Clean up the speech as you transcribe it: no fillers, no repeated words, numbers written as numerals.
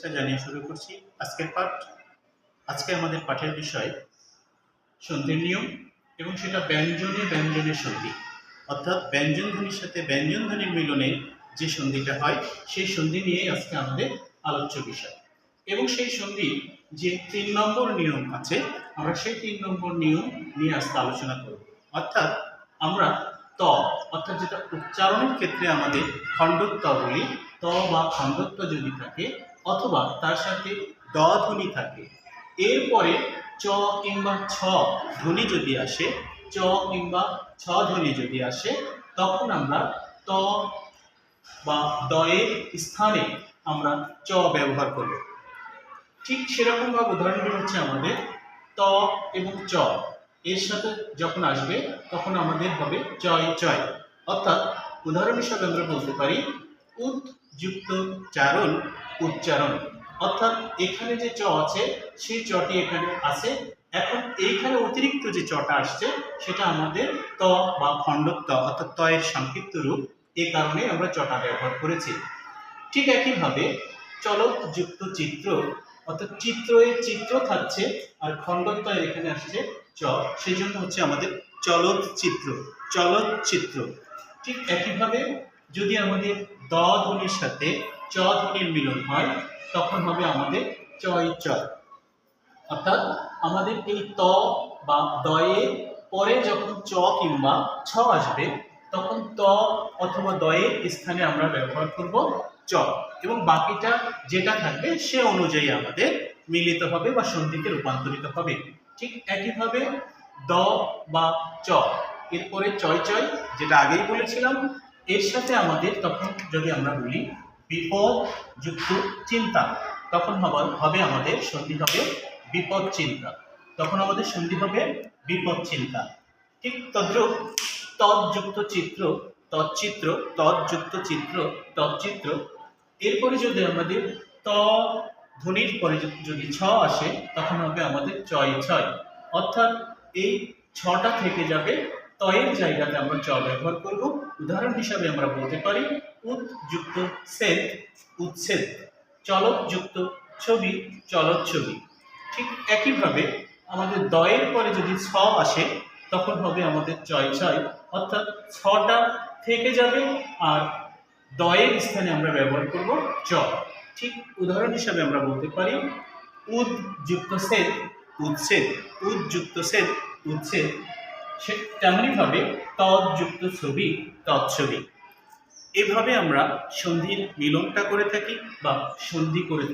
জানিয়ে শুরু করছি আজকের পাঠ। আজকে আমাদের পাঠের বিষয় সন্ধির নিয়ম এবং সেটা ব্যঞ্জনে ব্যঞ্জনের সন্ধি, অর্থাৎ ব্যঞ্জন ধ্বনির সাথে ব্যঞ্জন ধ্বনির মিলনে যে সন্ধিটা হয় সেই সন্ধি নিয়েই আজকে আমাদের আলোচ্য বিষয়। এবং সেই সন্ধি যে ৩ নম্বর নিয়ম আছে, আমরা সেই ৩ নম্বর নিয়ম নিয়ে আজকে আলোচনা করব। অর্থাৎ আমরা ত অর্থাৎ যেটা উচ্চারণের ক্ষেত্রে আমাদের খণ্ডত্ব বলি, ত বা খণ্ডত্ব যদি থাকে অথবা তার সাথে দ ধ্বনি থাকে, এরপরে চ কিংবা ছ ধ্বনি যদি আসে, চ কিংবা ছ ধ্বনি যদি আসে, তখন আমরা ত বা দয়ের স্থানে আমরা চ ব্যবহার করব। ঠিক সেরকম ভাবে উদাহরণগুলো হচ্ছে আমাদের ত এবং চ এর সাথে যখন আসবে তখন আমাদের হবে চয় চয়। অর্থাৎ উদাহরণ হিসাবে আমরা বলতে পারি উৎ যুক্ত চারণ উচ্চারণ। অর্থাৎ এখানে যে চ আছে সেই চটি এখানে আছে, এখন এইখানে অতিরিক্ত যে চটা আসছে সেটা আমাদের ত বা খণ্ডত্ব অর্থাৎ ত এর সংক্ষিপ্ত রূপ, এই কারণে আমরা চটা ব্যবহার করেছি। ঠিক একইভাবে চলক যুক্ত চিত্র, অর্থাৎ চিত্রের চিত্র থাকছে আর খণ্ডত্ব এখানে আসছে চ, সেই জন্য হচ্ছে আমাদের চলচ্চিত্র চলচ্চিত্র। ঠিক একইভাবে যদি আমাদের দ ধ্বনির সাথে চ ধ্বনির মিলন হয় তখন হবে আমাদের চয় চয়। অর্থাৎ আমাদের এই ত বা দয়ের পরে যখন চ কিংবা ছ আসবে তখন ত অথবা দয়ের স্থানে আমরা ব্যবহার করব চ, এবং বাকিটা যেটা থাকবে সে অনুযায়ী আমাদের মিলিত হবে বা সন্ধিতে রূপান্তরিত হবে। ঠিক একইভাবে দ বা চ এরপরে চয় চয় যেটা আগেই বলেছিলাম, এর সাথে আমাদের তখন যদি আমরা বলি বিপদ যুক্ত চিন্তা, তখন হবে আমাদের সন্ধি হবে বিপদ চিন্তা, তখন আমাদের সন্ধি হবে বিপদ চিন্তা। ঠিক তদ্রূপ তৎযুক্ত চিত্র তৎচিত্র, তৎযুক্ত চিত্র তৎচিত্র। এরপরে যদি আমাদের ত ধ্বনির পরে যদি ছ আসে তখন হবে আমাদের চয় ছয়। অর্থাৎ এই ছটা থেকে যাবে, তয়ের জায়গাতে আমরা চ ব্যবহার করব। উদাহরণ হিসাবে আমরা বলতে পারি উৎ যুক্ত ছেদ উচ্ছেদ, চলক যুক্ত ছবি চলচ্ছবি। ঠিক একইভাবে আমাদের দয়ের পরে যদি ছ আসে তখন হবে আমাদের চয় ছয়, অর্থাৎ ছটা থেকে যাবে আর দয়ের স্থানে আমরা ব্যবহার করব চ। ঠিক উদাহরণ হিসাবে আমরা বলতে পারি উদ যুক্ত ছেদ উচ্ছেদ, উদ যুক্ত ছেদ উচ্ছেদ। সে তেমনইভাবে তৎযুক্ত ছবি তৎছবি। এভাবে আমরা সন্ধির মিলনটা করে থাকি বা সন্ধি করে থাকি।